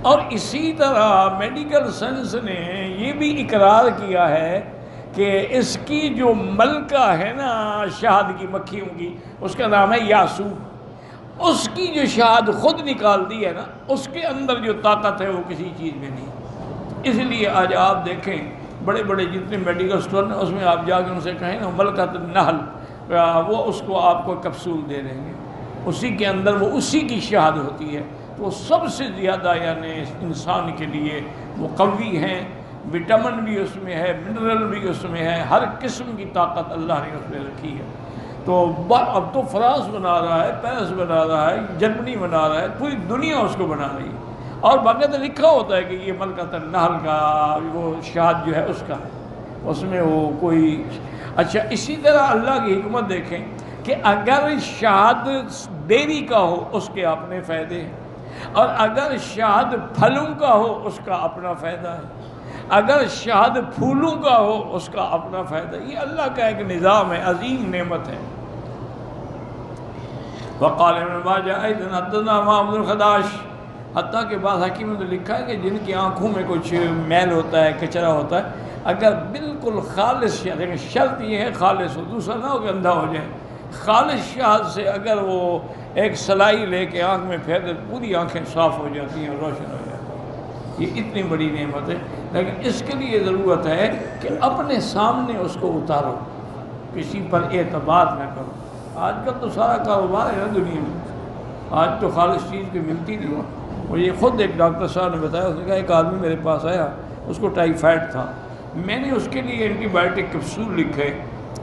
اور اسی طرح میڈیکل سائنس نے یہ بھی اقرار کیا ہے کہ اس کی جو ملکہ ہے نا شہد کی مکھیوں کی، اس کا نام ہے یاسو، اس کی جو شہد خود نکالتی ہے نا، اس کے اندر جو طاقت ہے وہ کسی چیز میں نہیں۔ اس لیے آج آپ دیکھیں بڑے بڑے جتنے میڈیکل اسٹور ہیں، اس میں آپ جا کے ان سے کہیں نا ملکۃ النحل، وہ اس کو آپ کو کیپسول دے دیں گے، اسی کے اندر وہ اسی کی شہد ہوتی ہے۔ تو سب سے زیادہ یعنی انسان کے لیے مقوی ہیں، وٹامن بھی اس میں ہے، منرل بھی اس میں ہے، ہر قسم کی طاقت اللہ نے اس میں رکھی ہے۔ تو اب تو فرانس بنا رہا ہے، پیرس بنا رہا ہے، جرمنی بنا رہا ہے، پوری دنیا اس کو بنا رہی ہے، اور باقاعدہ لکھا ہوتا ہے کہ یہ ملکۃ النحل کا وہ شہد جو ہے اس کا، اس میں وہ کوئی۔ اچھا اسی طرح اللہ کی حکمت دیکھیں کہ اگر شہد بیری کا ہو اس کے اپنے فائدے ہیں، اور اگر شہد پھلوں کا ہو اس کا اپنا فائدہ ہے، اگر شہد پھولوں کا ہو اس کا اپنا فائدہ ہے۔ یہ اللہ کا ایک نظام ہے، عظیم نعمت ہے۔ وقال ابن ماجہ ایضا حدثنا محمد بن خداش، حتیٰ کہ بعض حکیموں نے لکھا ہے کہ جن کی آنکھوں میں کچھ میل ہوتا ہے، کچرا ہوتا ہے، اگر بالکل خالص شہد، لیکن شرط یہ ہے خالص ہو، دوسرا نہ ہو کہ اندھا ہو جائے، خالص شہد سے اگر وہ ایک سلائی لے کے آنکھ میں پھیر دے، پوری آنکھیں صاف ہو جاتی ہیں، روشن ہو جاتی ہیں۔ یہ اتنی بڑی نعمت ہے، لیکن اس کے لیے ضرورت ہے کہ اپنے سامنے اس کو اتارو، کسی پر اعتماد نہ کرو۔ آج کل تو سارا کاروبار ہے نا دنیا میں، آج تو خالص چیز کی ملتی نہیں۔ اور یہ خود ایک ڈاکٹر صاحب نے بتایا، اس نے کہا ایک آدمی میرے پاس آیا، اس کو ٹائیفائڈ تھا، میں نے اس کے لیے اینٹی بائیوٹک کیپسول لکھے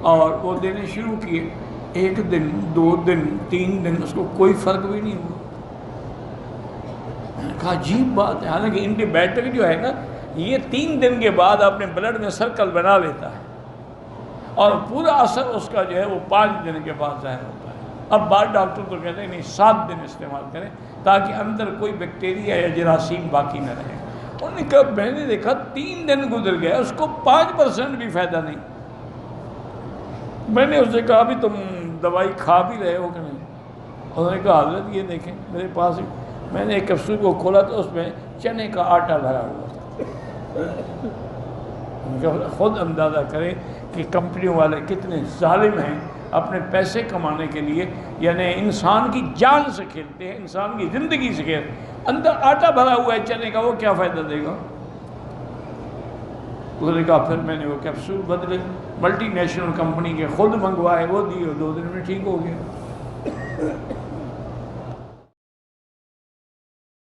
اور وہ دینے شروع کیے، 1 دن 2 دن 3 دن اس کو کوئی فرق بھی نہیں ہوا۔ میں نے کہا عجیب بات ہے، حالانکہ اینٹی بائیوٹک جو ہے نا یہ 3 دن کے بعد اپنے بلڈ میں سرکل بنا لیتا ہے، اور پورا اثر اس کا جو ہے وہ 5 دن کے بعد ظاہر ہوتا ہے۔ اب بعض ڈاکٹر تو کہتے ہیں نہیں 7 دن استعمال کریں تاکہ اندر کوئی بیکٹیریا یا جراثیم باقی نہ رہے۔ انہوں نے کہا میں نے دیکھا 3 دن گزر گیا، اس کو 5% بھی فائدہ نہیں۔ میں نے اس سے کہا بھی تم دوائی کھا بھی رہے ہو کہ نہیں؟ انہوں نے کہا حضرت یہ دیکھیں میرے پاس، میں نے ایک کیپسول کو کھولا تو اس میں چنے کا آٹا بھرا ہوا تھا۔ خود اندازہ کریں کہ کمپنیوں والے کتنے ظالم ہیں، اپنے پیسے کمانے کے لیے یعنی انسان کی جان سے کھیلتے ہیں، انسان کی زندگی سے کھیلتے ہیں۔ اندر آٹا بھرا ہوا ہے چنے کا، وہ کیا فائدہ دے گا؟ اس نے کہا پھر میں نے وہ کیپسول بدلے، ملٹی نیشنل کمپنی کے خود منگوائے، وہ دیے، 2 دن میں ٹھیک ہو گیا۔